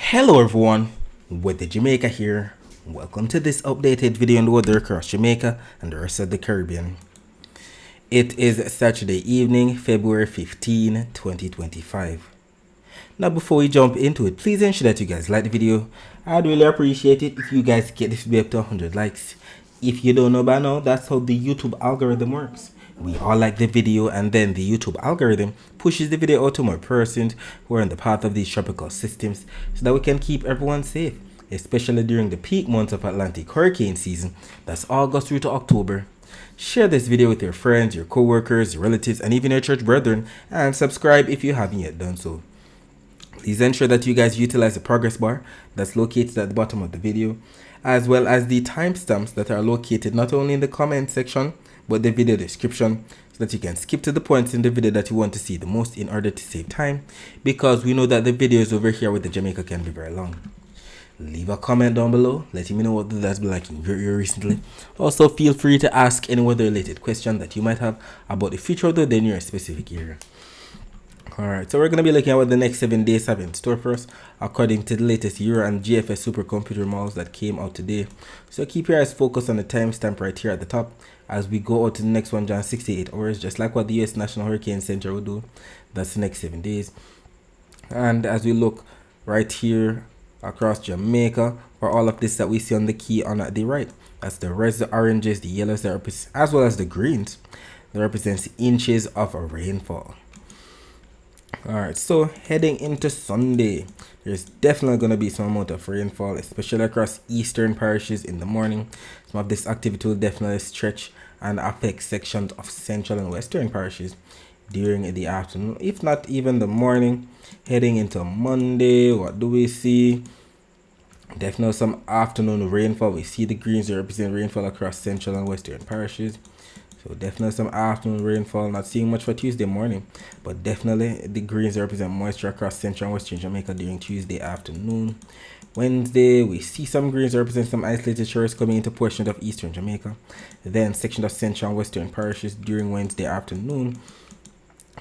Hello everyone, Weather Jamaica here. Welcome to this updated video on the weather across Jamaica and the rest of the Caribbean. It is Saturday evening, February 15, 2025. Now before we jump into it, please ensure that you guys like the video. I'd really appreciate it if you guys get this video up to 100 likes. If you don't know by now, that's how the YouTube algorithm works. We all like the video and then the YouTube algorithm pushes the video out to more persons who are in the path of these tropical systems so that we can keep everyone safe, especially during the peak months of Atlantic hurricane season, that's August through to October. Share this video with your friends, your co-workers, your relatives, and even your church brethren, and subscribe if you haven't yet done so. Please ensure that you guys utilize the progress bar that's located at the bottom of the video, as well as the timestamps that are located not only in the comment section, but the video description, so that you can skip to the points in the video that you want to see the most in order to save time, because we know that the videos over here with the Jamaica can be very long. Leave a comment down below, letting me know what that's been like in your area recently. Also, feel free to ask any weather related question that you might have about the future of the day in your specific area. Alright, so we're going to be looking at what the next 7 days have in store for us according to the latest Euro and GFS supercomputer models that came out today. So keep your eyes focused on the timestamp right here at the top as we go out to the next one, John 68 hours, just like what the US National Hurricane Center will do. That's the next 7 days. And as we look right here across Jamaica, for all of this that we see on the key on the right, that's the reds, the oranges, the yellows, that as well as the greens, that represents inches of rainfall. Alright, so heading into Sunday, there's definitely going to be some amount of rainfall, especially across eastern parishes in the morning. Some of this activity will definitely stretch and affect sections of central and western parishes during the afternoon, if not even the morning. Heading into Monday, what do we see? Definitely some afternoon rainfall. We see the greens represent rainfall across central and western parishes. So definitely some afternoon rainfall. Not seeing much for Tuesday morning, but definitely the greens represent moisture across central and western Jamaica during Tuesday afternoon. Wednesday, we see some greens represent some isolated showers coming into portions of eastern Jamaica. Then sections of central and western parishes during Wednesday afternoon.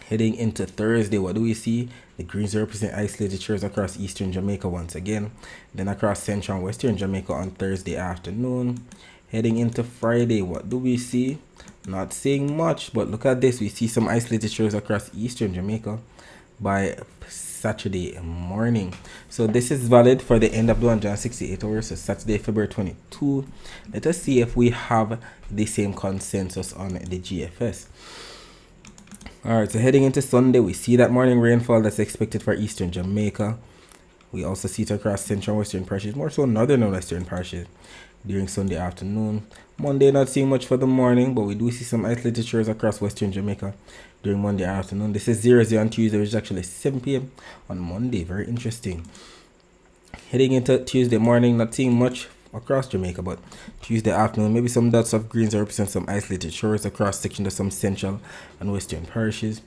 Heading into Thursday, what do we see? The greens represent isolated showers across eastern Jamaica once again. Then across central and western Jamaica on Thursday afternoon. Heading into Friday, what do we see? Not seeing much, but look at this. We see some isolated showers across eastern Jamaica by Saturday morning. So this is valid for the end of the 168 hours, so Saturday, February 22. Let us see if we have the same consensus on the GFS. Alright, so heading into Sunday, we see that morning rainfall that's expected for eastern Jamaica. We also see it across central and western parishes, more so northern and western parishes during Sunday afternoon. Monday, not seeing much for the morning, but we do see some isolated showers across western Jamaica during Monday afternoon. This is 0-0 on Tuesday, which is actually 7 p.m. on Monday. Very interesting. Heading into Tuesday morning, not seeing much across Jamaica, but Tuesday afternoon, maybe some dots of greens represent some isolated showers across sections of some central and western parishes.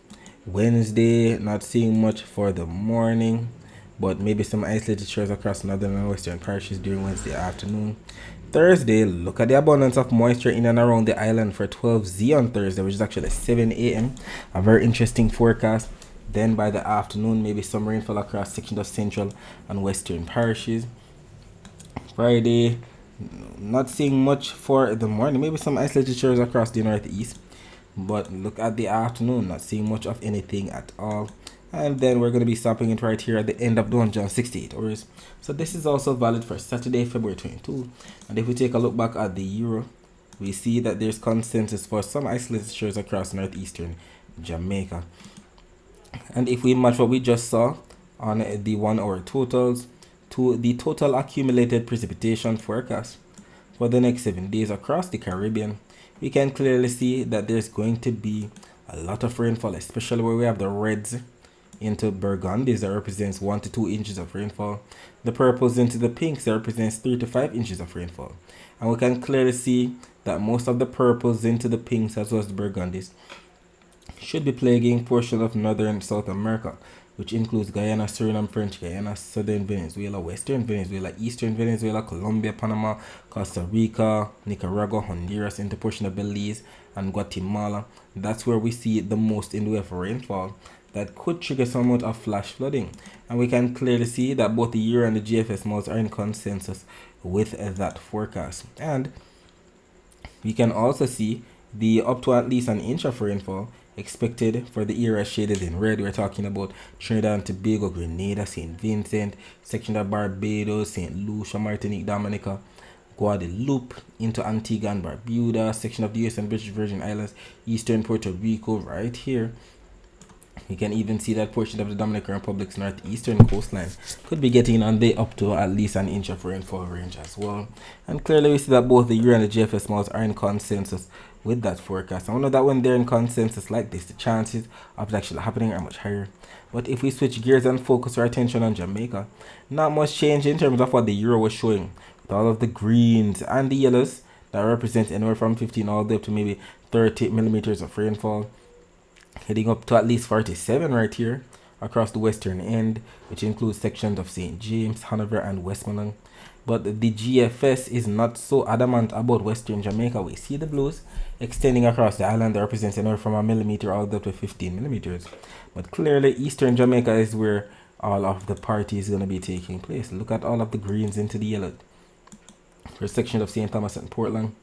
Wednesday, not seeing much for the morning, but maybe some isolated showers across northern and western parishes during Wednesday afternoon. Thursday, look at the abundance of moisture in and around the island for 12Z on Thursday, which is actually 7 a.m. A very interesting forecast. Then by the afternoon, maybe some rainfall across sections of central and western parishes. Friday, not seeing much for the morning, maybe some isolated showers across the northeast. But look at the afternoon, not seeing much of anything at all. And then we're going to be stopping it right here at the end of the 168 hours. So this is also valid for Saturday, February 22. And if we take a look back at the Euro, we see that there's consensus for some isolated showers across northeastern Jamaica. And if we match what we just saw on the 1 hour totals to the total accumulated precipitation forecast for the next 7 days across the Caribbean, we can clearly see that there's going to be a lot of rainfall, especially where we have the reds into burgundies that represents 1 to 2 inches of rainfall, the purples into the pinks that represents 3 to 5 inches of rainfall. And we can clearly see that most of the purples into the pinks as well as the burgundies should be plaguing portions of northern South America, which includes Guyana, Suriname, French Guyana, southern Venezuela, western Venezuela, eastern Venezuela, Colombia, Panama, Costa Rica, Nicaragua, Honduras, into portion of Belize and Guatemala. That's where we see the most in the way of rainfall. that could trigger some amount of flash flooding. And we can clearly see that both the Euro and the GFS models are in consensus with that forecast. And we can also see the up to at least an inch of rainfall expected for the area shaded in red. We're talking about Trinidad and Tobago, Grenada, St. Vincent, section of Barbados, St. Lucia, Martinique, Dominica, Guadeloupe, into Antigua and Barbuda, section of the US and British Virgin Islands, eastern Puerto Rico right here. You can even see that portion of the Dominican Republic's northeastern coastline could be getting on the up to at least an inch of rainfall range as well. And clearly we see that both the Euro and the GFS models are in consensus with that forecast. I know that when they're in consensus like this, the chances of it actually happening are much higher. But if we switch gears and focus our attention on Jamaica, not much change in terms of what the Euro was showing. With all of the greens and the yellows that represent anywhere from 15 all the way up to maybe 30 millimeters of rainfall, heading up to at least 47 right here across the western end, which includes sections of St. James, Hanover, and Westmoreland. But the GFS is not so adamant about western Jamaica. We see the blues extending across the island that represents anywhere from a millimeter all the way up to 15 millimeters. But clearly eastern Jamaica is where all of the party is going to be taking place. Look at all of the greens into the yellow for section of St. Thomas and Portland.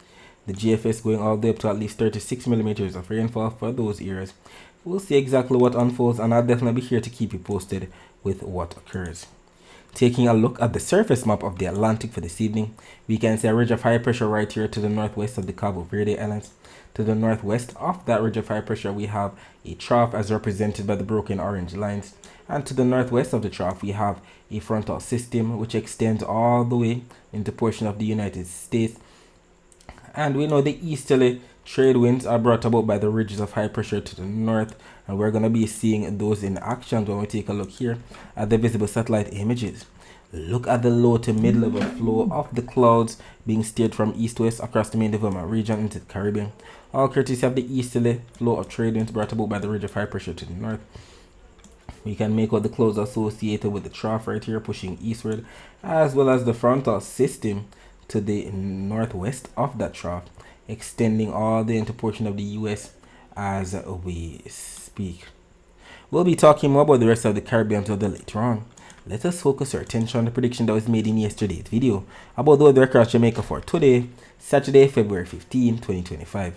The GFS going all the way up to at least 36 millimeters of rainfall for those areas. We'll see exactly what unfolds, and I'll definitely be here to keep you posted with what occurs. Taking a look at the surface map of the Atlantic for this evening, we can see a ridge of high pressure right here to the northwest of the Cabo Verde Islands. To the northwest of that ridge of high pressure, we have a trough as represented by the broken orange lines. And to the northwest of the trough, we have a frontal system which extends all the way into portion of the United States. And we know the easterly trade winds are brought about by the ridges of high pressure to the north, and we're going to be seeing those in action when we take a look here at the visible satellite images. Look at the low to mid-level flow of the clouds being steered from east-west across the main development region into the Caribbean, all courtesy of the easterly flow of trade winds brought about by the ridge of high pressure to the north. We can make out the clouds associated with the trough right here pushing eastward, as well as the frontal system to the northwest of that trough, extending all the into portion of the US as we speak. We'll be talking more about the rest of the Caribbean until later on. Let us focus our attention on the prediction that was made in yesterday's video about the weather across Jamaica for today, Saturday, February 15, 2025.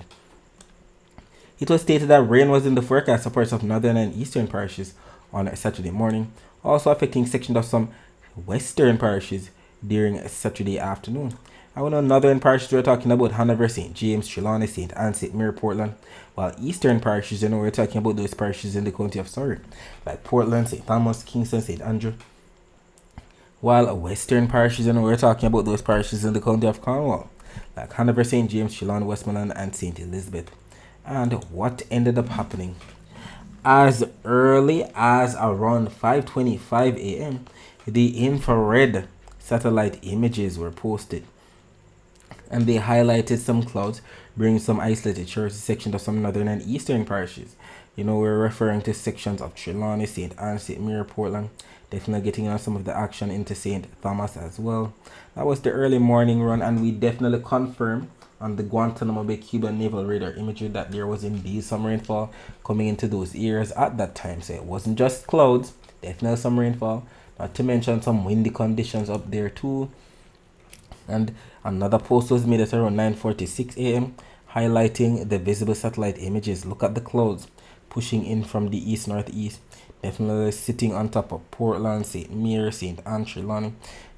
It was stated that rain was in the forecast for parts of northern and eastern parishes on Saturday morning, also affecting sections of some western parishes during Saturday afternoon. I know northern parishes we're talking about Hanover, St. James, Trelawney, St. Anne, St. Mary, Portland, while eastern parishes, we're talking about those parishes in the county of Surrey, like Portland, St. Thomas, Kingston, St. Andrew, while western parishes, we're talking about those parishes in the county of Cornwall, like Hanover, St. James, Trelawney, Westmoreland, and St. Elizabeth. And what ended up happening? As early as around 5:25 a.m., the infrared satellite images were posted, and they highlighted some clouds bringing some isolated showers to sections of some northern and eastern parishes. We're referring to sections of Trelawney, St. Anne, St. Mary, Portland, definitely getting on some of the action into St. Thomas as well. That was the early morning run, and we definitely confirmed on the Guantanamo Bay Cuban Naval Radar imagery that there was indeed some rainfall coming into those areas at that time. So it wasn't just clouds, definitely some rainfall, not to mention some windy conditions up there too. And another post was made at around 9:46 a.m. highlighting the visible satellite images. Look at the clouds pushing in from the east-northeast, definitely sitting on top of Portland, St. Mary, St. Anne, Trelawney.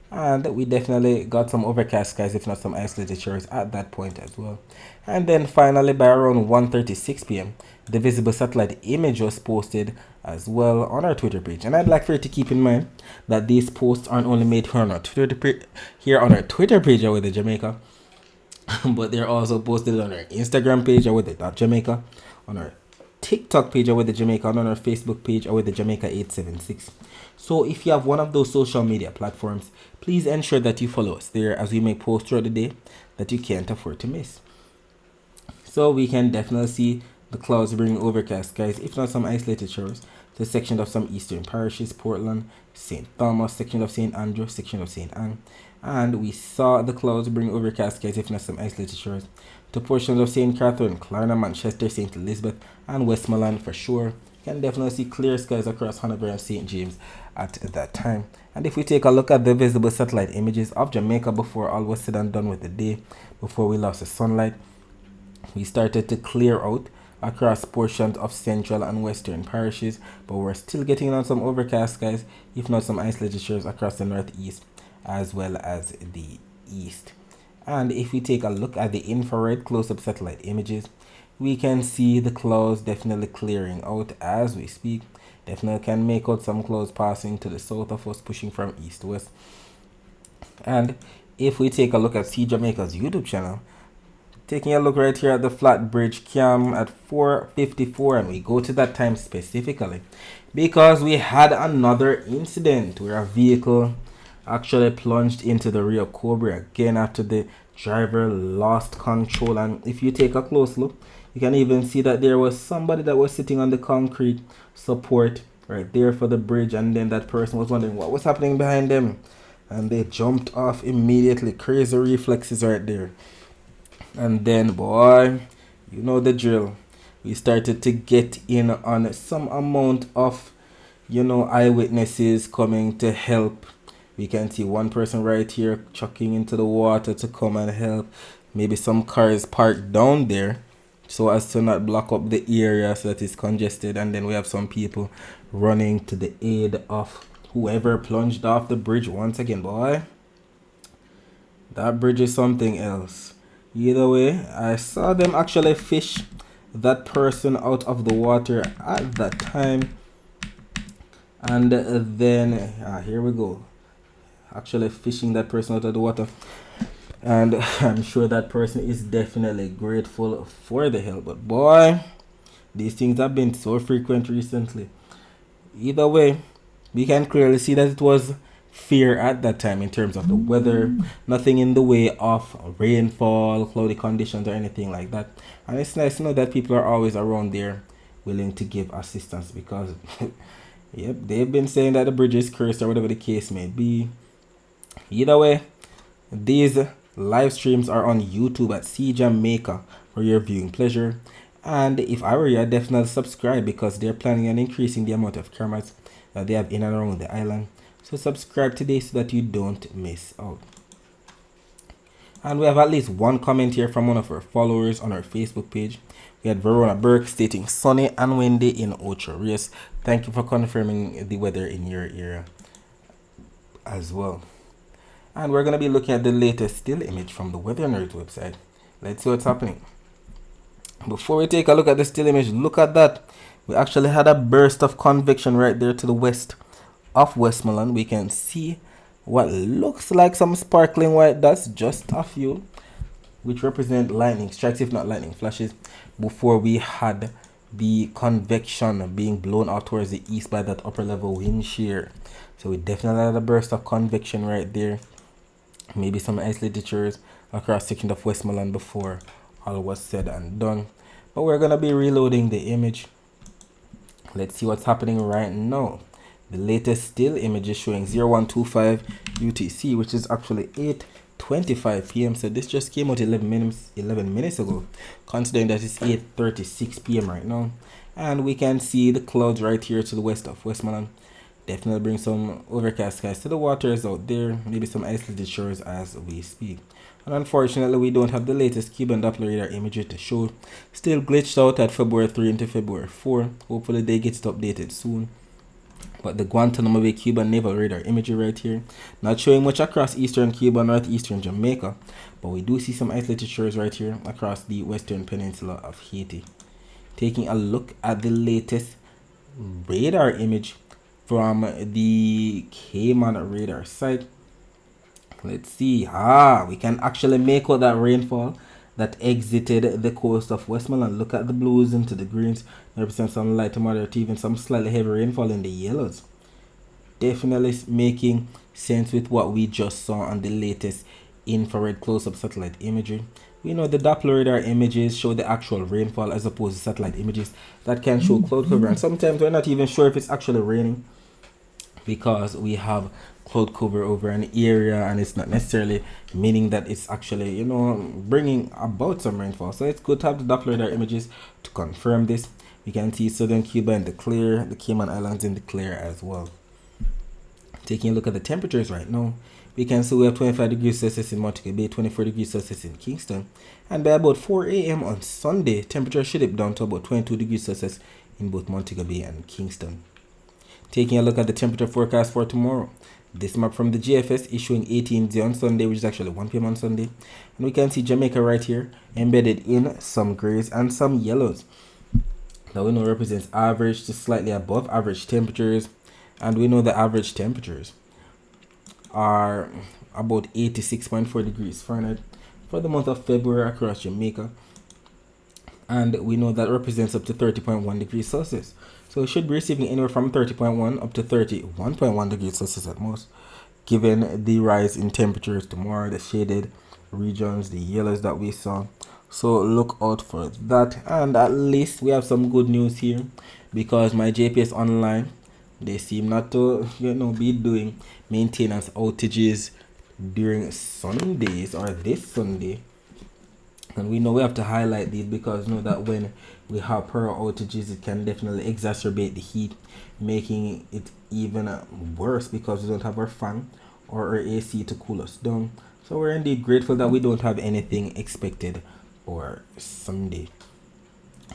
And we definitely got some overcast skies, if not some isolated showers at that point as well. And then finally by around 1:36 p.m. the visible satellite image was posted as well on our Twitter page. And I'd like for you to keep in mind that these posts aren't only made here on our Twitter page with the Jamaica, but they're also posted on our Instagram page with the .Jamaica, on our TikTok page with the Jamaica, and on our Facebook page with the Jamaica 876. So if you have one of those social media platforms, please ensure that you follow us there, as we make posts throughout the day that you can't afford to miss. So we can definitely see the clouds bringing overcast skies, if not some isolated showers, to sections of some eastern parishes, Portland, St. Thomas, section of St. Andrew, section of St. Anne. And we saw the clouds bring overcast skies, if not some isolated showers, to portions of St. Catherine, Clarendon, Manchester, St. Elizabeth, and Westmoreland for sure. You can definitely see clear skies across Hanover and St. James at that time. And if we take a look at the visible satellite images of Jamaica before all was said and done with the day, before we lost the sunlight, we started to clear out across portions of central and western parishes, but we're still getting on some overcast skies, if not some isolated showers across the northeast as well as the east. And if we take a look at the infrared close-up satellite images, we can see the clouds definitely clearing out as we speak. Definitely can make out some clouds passing to the south of us, pushing from east to west. And if we take a look at See Jamaica's YouTube channel, taking a look right here at the flat bridge cam at 4:54, and we go to that time specifically because we had another incident where a vehicle actually plunged into the Rio Cobra again after the driver lost control. And if you take a close look, you can even see that there was somebody that was sitting on the concrete support right there for the bridge, and then that person was wondering what was happening behind them, and they jumped off immediately. Crazy reflexes right there. And then, boy, you know the drill. We started to get in on some amount of, eyewitnesses coming to help. We can see one person right here chucking into the water to come and help. Maybe some cars parked down there so as to not block up the area so that it's congested. And then we have some people running to the aid of whoever plunged off the bridge once again, boy. That bridge is something else. Either way, I saw them actually fish that person out of the water at that time. And then, here we go. Actually fishing that person out of the water. And I'm sure that person is definitely grateful for the help. But boy, these things have been so frequent recently. Either way, we can clearly see that it was fear at that time in terms of the weather. Nothing in the way of rainfall, cloudy conditions, or anything like that. And it's nice to know that people are always around there willing to give assistance, because yep, they've been saying that the bridge is cursed or whatever the case may be. Either way, these live streams are on YouTube at See Jamaica for your viewing pleasure. And if I were you, I'd definitely subscribe, because they're planning on increasing the amount of cameras that they have in and around the island. So subscribe today so that you don't miss out. And we have at least one comment here from one of our followers on our Facebook page. We had Verona Burke stating sunny and windy in Ocho Rios. Thank you for confirming the weather in your area as well. And we're going to be looking at the latest still image from the Weather Nerd website. Let's see what's happening. Before we take a look at the still image, look at that. We actually had a burst of convection right there to the west of Westmoreland. We can see what looks like some sparkling white dots, just a few, which represent lightning strikes, if not lightning flashes, before we had the convection being blown out towards the east by that upper level wind shear. So we definitely had a burst of convection right there. Maybe some isolated showers across sections of Westmoreland before all was said and done. But we're going to be reloading the image. Let's see what's happening right now. The latest still image is showing 0125 UTC, which is actually 8:25 p.m. So this just came out 11 minutes ago, considering that it's 8:36 p.m. right now. And we can see the clouds right here to the west of Westmoreland. Definitely bring some overcast skies to the waters out there. Maybe some isolated shores as we speak. And unfortunately, we don't have the latest Cuban Doppler radar imagery to show. Still glitched out at February 3 into February 4. Hopefully they get it updated soon. But the Guantanamo Bay Cuban Naval Radar imagery right here, not showing much across eastern Cuba, northeastern Jamaica, but we do see some isolated shores right here across the western peninsula of Haiti. Taking a look at the latest radar image from the Cayman radar site. Let's see. We can actually make out that rainfall that exited the coast of Westmoreland. Look at the blues into the greens. They represent some light to moderate, even some slightly heavy rainfall in the yellows. Definitely making sense with what we just saw on the latest infrared close-up satellite imagery. We know the Doppler radar images show the actual rainfall as opposed to satellite images that can show cloud cover. And sometimes we're not even sure if it's actually raining, because we have cloud cover over an area and it's not necessarily meaning that it's actually, bringing about some rainfall. So it's good to have the Doppler radar images to confirm this. We can see southern Cuba in the clear, the Cayman Islands in the clear as well. Taking a look at the temperatures right now, we can see we have 25 degrees Celsius in Montego Bay, 24 degrees Celsius in Kingston, and by about 4 a.m. on Sunday, temperature should dip down to about 22 degrees Celsius in both Montego Bay and Kingston. Taking a look at the temperature forecast for tomorrow, this map from the GFS is showing 18 on Sunday, which is actually 1 p.m. on Sunday, and we can see Jamaica right here embedded in some grays and some yellows. Now we know represents average to slightly above average temperatures, and we know the average temperatures are about 86.4 degrees Fahrenheit for the month of February across Jamaica, and we know that represents up to 30.1 degrees Celsius. So we should be receiving anywhere from 30.1 up to 31.1 degrees Celsius at most, given the rise in temperatures tomorrow, the shaded regions, the yellows that we saw. So look out for that. And at least we have some good news here, because my JPS Online, they seem not to be doing maintenance outages during Sundays or this Sunday. And we know we have to highlight these because know that when we have power outages, it can definitely exacerbate the heat, making it even worse because we don't have our fan or our AC to cool us down. So we're indeed grateful that we don't have anything expected for Sunday.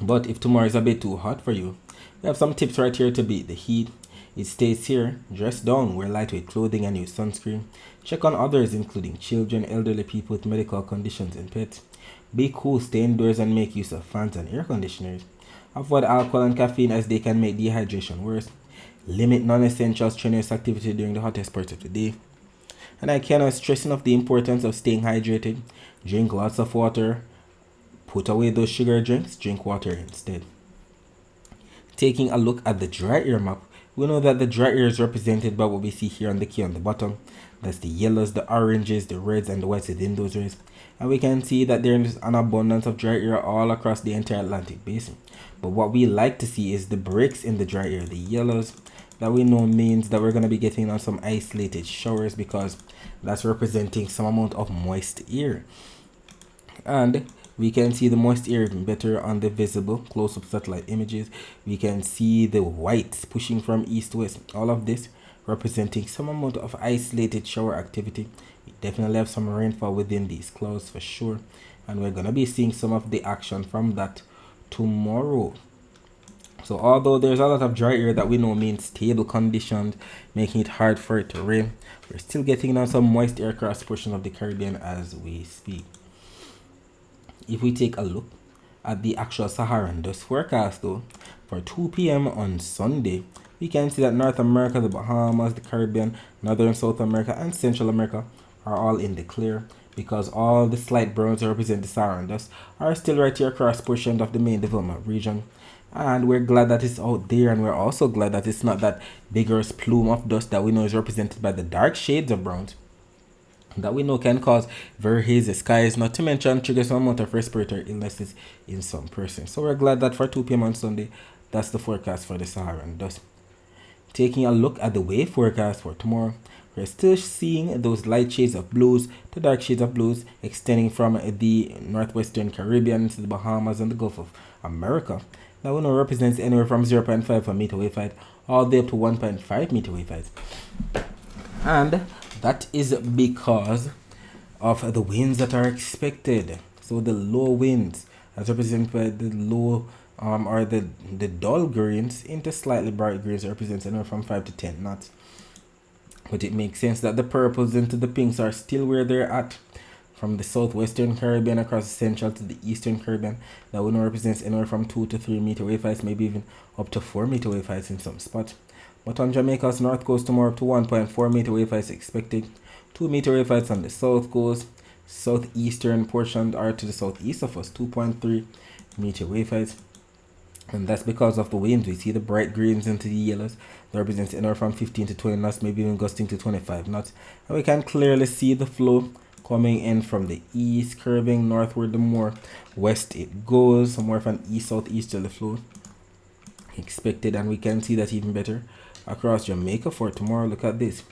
But if tomorrow is a bit too hot for you, we have some tips right here to beat the heat. It states here, dress down, wear lightweight clothing and use sunscreen. Check on others, including children, elderly people with medical conditions and pets. Be cool, stay indoors and make use of fans and air conditioners. Avoid alcohol and caffeine as they can make dehydration worse. Limit non-essential strenuous activity during the hottest parts of the day. And I cannot stress enough the importance of staying hydrated. Drink lots of water. Put away those sugar drinks, drink water instead. Taking a look at the dry air map, we know that the dry air is represented by what we see here on the key on the bottom. That's the yellows, the oranges, the reds, and the whites within those rays. And we can see that there is an abundance of dry air all across the entire Atlantic basin. But what we like to see is the breaks in the dry air, the yellows, that we know means that we're going to be getting on some isolated showers because that's representing some amount of moist air. And we can see the moist air even better on the visible close-up satellite images. We can see the whites pushing from east to west. All of this representing some amount of isolated shower activity. We definitely have some rainfall within these clouds for sure. And we're going to be seeing some of the action from that tomorrow. So although there's a lot of dry air that we know means stable conditions, making it hard for it to rain, we're still getting on some moist air across portion of the Caribbean as we speak. If we take a look at the actual Saharan dust forecast though, for 2 p.m. on Sunday, we can see that North America, the Bahamas, the Caribbean, Northern South America, and Central America are all in the clear because all the slight browns that represent the Saharan dust are still right here across portions of the main development region. And we're glad that it's out there, and we're also glad that it's not that vigorous plume of dust that we know is represented by the dark shades of browns that we know can cause very hazy skies, not to mention trigger some amount of respiratory illnesses in some persons. So we're glad that for 2 p.m. on Sunday, that's the forecast for the Saharan dust. Taking a look at the wave forecast for tomorrow, we're still seeing those light shades of blues to dark shades of blues extending from the northwestern Caribbean to the Bahamas and the Gulf of America. That we know represents anywhere from 0.5 meter wave height all the way up to 1.5 meter wave height. And that is because of the winds that are expected. So the low winds, as represented by the low or the dull greens into slightly bright greens, represents anywhere from 5 to 10 knots. But it makes sense that the purples into the pinks are still where they're at. From the southwestern Caribbean across the central to the eastern Caribbean, that one represents anywhere from 2 to 3 meter wave heights, maybe even up to 4 meter wave heights in some spots. But on Jamaica's north coast tomorrow, up to 1.4 meter wave heights expected, 2 meter wave heights on the south coast, southeastern portion or to the southeast of us, 2.3 meter wave heights. And that's because of the winds. We see the bright greens into the yellows. That represents anywhere from 15 to 20 knots, maybe even gusting to 25 knots. And we can clearly see the flow coming in from the east, curving northward the more west it goes, somewhere from east-southeasterly flow expected. And we can see that even better across Jamaica for tomorrow. Look at this,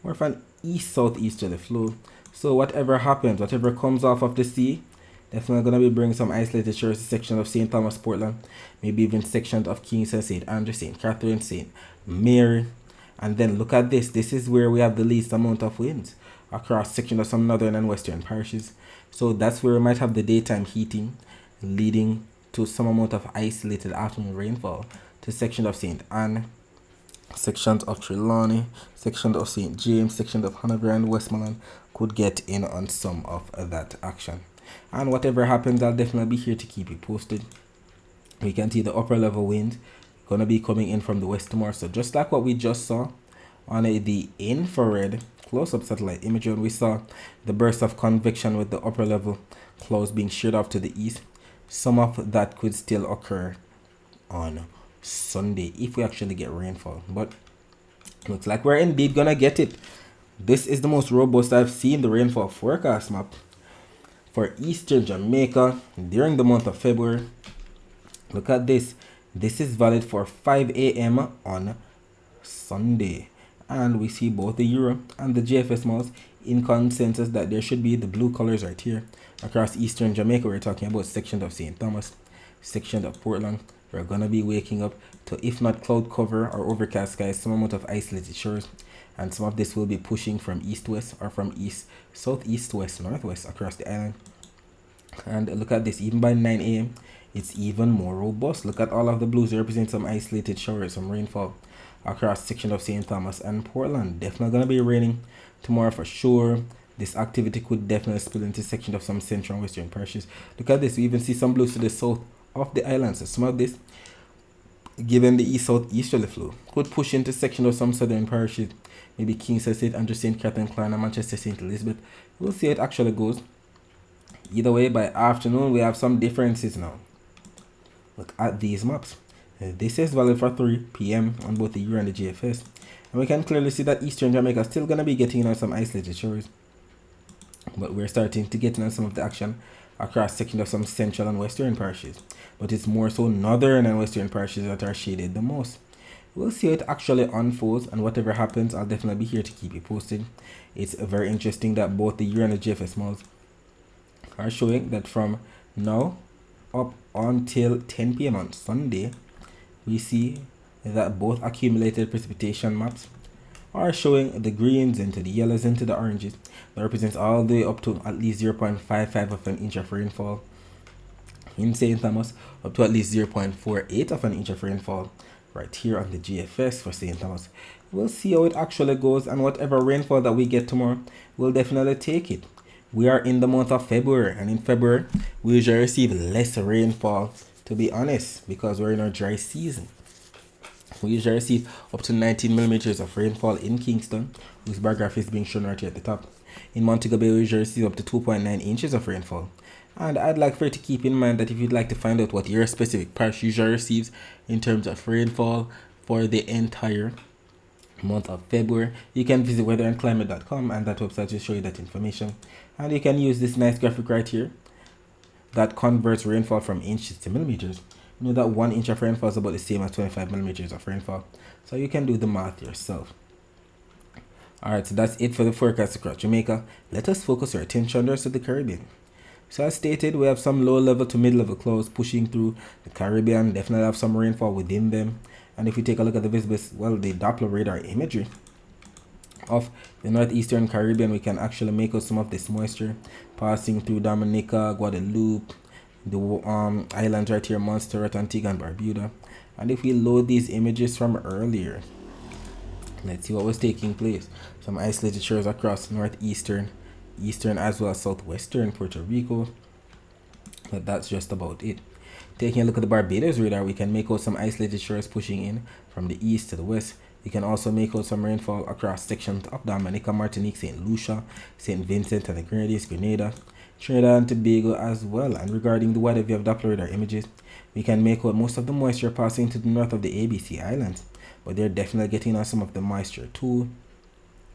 more of an east-southeasterly flow. So whatever happens, whatever comes off of the sea, Definitely gonna be bringing some isolated showers to sections of St. Thomas, Portland, maybe even sections of Kingston, St. Andrew, St. Catherine, St. Mary. And then look at this. This is where we have the least amount of winds across sections of some northern and western parishes. So that's where we might have the daytime heating, leading to some amount of isolated afternoon rainfall to sections of St. Anne, sections of Trelawney, sections of St. James, sections of Hanover and Westmoreland could get in on some of that action. And whatever happens, I'll definitely be here to keep you posted. We can see the upper level wind gonna be coming in from the west tomorrow. So just like what we just saw on the infrared close-up satellite image, when we saw the burst of convection with the upper level clouds being sheared off to the east, some of that could still occur on Sunday if we actually get rainfall. But looks like we're indeed gonna get it. This is the most robust I've seen the rainfall forecast map for eastern Jamaica during the month of February. Look at this. This is valid for 5 a.m. on Sunday. And we see both the Euro and the GFS models in consensus that there should be the blue colors right here. Across eastern Jamaica, we're talking about sections of St. Thomas, sections of Portland. We're going to be waking up to, if not cloud cover or overcast skies, some amount of isolated shores. And some of this will be pushing from east-west or from east, southeast, west, northwest across the island. And look at this, even by 9 a.m., it's even more robust. Look at all of the blues. They represent some isolated showers, some rainfall across sections of St. Thomas and Portland. Definitely going to be raining tomorrow for sure. This activity could definitely spill into sections of some central and western parishes. Look at this. We even see some blues to the south of the island. So some of this, given the east-southeasterly flow, could push into sections of some southern parishes. Maybe Kingston, St. Andrew, St. Catherine, Clarendon, Manchester, St. Elizabeth. We'll see how it actually goes. Either way, by afternoon, we have some differences now. Look at these maps. This is valid for 3 p.m. on both the Euro and the GFS. And we can clearly see that eastern Jamaica is still going to be getting on some isolated shores. But we're starting to get on some of the action across sections of some central and western parishes. But it's more so northern and western parishes that are shaded the most. We'll see how it actually unfolds, and whatever happens, I'll definitely be here to keep you posted. It's very interesting that both the Euro and the GFS models are showing that from now up until 10 p.m. on Sunday, we see that both accumulated precipitation maps are showing the greens into the yellows into the oranges. That represents all the way up to at least 0.55 of an inch of rainfall in St. Thomas, up to at least 0.48 of an inch of rainfall right here on the GFS for St. Thomas. We'll see how it actually goes, and whatever rainfall that we get tomorrow, we'll definitely take it. We are in the month of February, and in February, we usually receive less rainfall, to be honest, because we're in our dry season. We usually receive up to 19 millimeters of rainfall in Kingston, whose bar graph is being shown right here at the top. In Montego Bay, we usually receive up to 2.9 inches of rainfall. And I'd like for you to keep in mind that if you'd like to find out what your specific parish usually receives in terms of rainfall for the entire month of February, you can visit weatherandclimate.com, and that website will show you that information. And you can use this nice graphic right here that converts rainfall from inches to millimeters. You know that 1 inch of rainfall is about the same as 25 millimeters of rainfall. So you can do the math yourself. Alright, so that's it for the forecast across Jamaica. Let us focus our attention on the rest of the Caribbean. So as stated, we have some low level to mid level clouds pushing through the Caribbean. Definitely have some rainfall within them. And if we take a look at the visible, well, the Doppler radar imagery of the northeastern Caribbean, we can actually make out some of this moisture passing through Dominica, Guadeloupe, the islands right here, Montserrat, Antigua and Barbuda. And if we load these images from earlier, let's see what was taking place. Some isolated shores across northeastern, eastern as well as southwestern Puerto Rico. But that's just about it. Taking a look at the Barbados radar, we can make out some isolated shores pushing in from the east to the west. We can also make out some rainfall across sections of Dominica, Martinique, St. Lucia, St. Vincent and the Grenadines, Grenada, Trinidad and Tobago as well. And regarding the wider view of Doppler radar images, we can make out most of the moisture passing to the north of the ABC Islands, but they're definitely getting on some of the moisture too.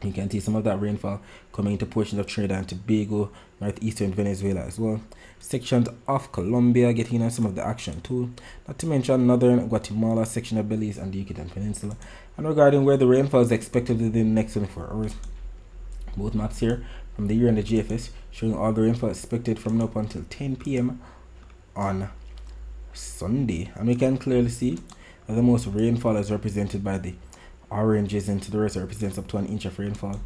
You can see some of that rainfall coming into portions of Trinidad and Tobago, northeastern Venezuela as well. Sections of Colombia getting on some of the action too. Not to mention northern Guatemala, section of Belize and the Yucatan Peninsula. And regarding where the rainfall is expected within the next 24 hours, Both maps here from the Euro and the GFS showing all the rainfall expected from now up until 10 p.m. on Sunday, and we can clearly see that the most rainfall is represented by the oranges, and to the rest represents up to 1 inch of rainfall.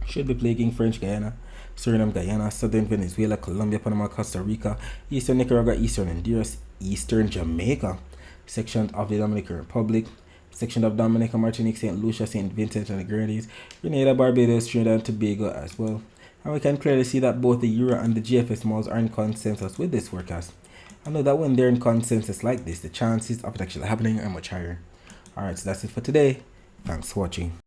Should be plaguing French Guiana, Suriname, Guyana, southern Venezuela, Colombia, Panama, Costa Rica, eastern Nicaragua, eastern Honduras, eastern Jamaica, sections of the Dominican Republic, section of Dominica, Martinique, St. Lucia, St. Vincent and the Grenadines, Grenada, Barbados, Trinidad and Tobago as well. And we can clearly see that both the Euro and the GFS models are in consensus with this forecast. I know that when they're in consensus like this, the chances of it actually happening are much higher. Alright, so that's it for today. Thanks for watching.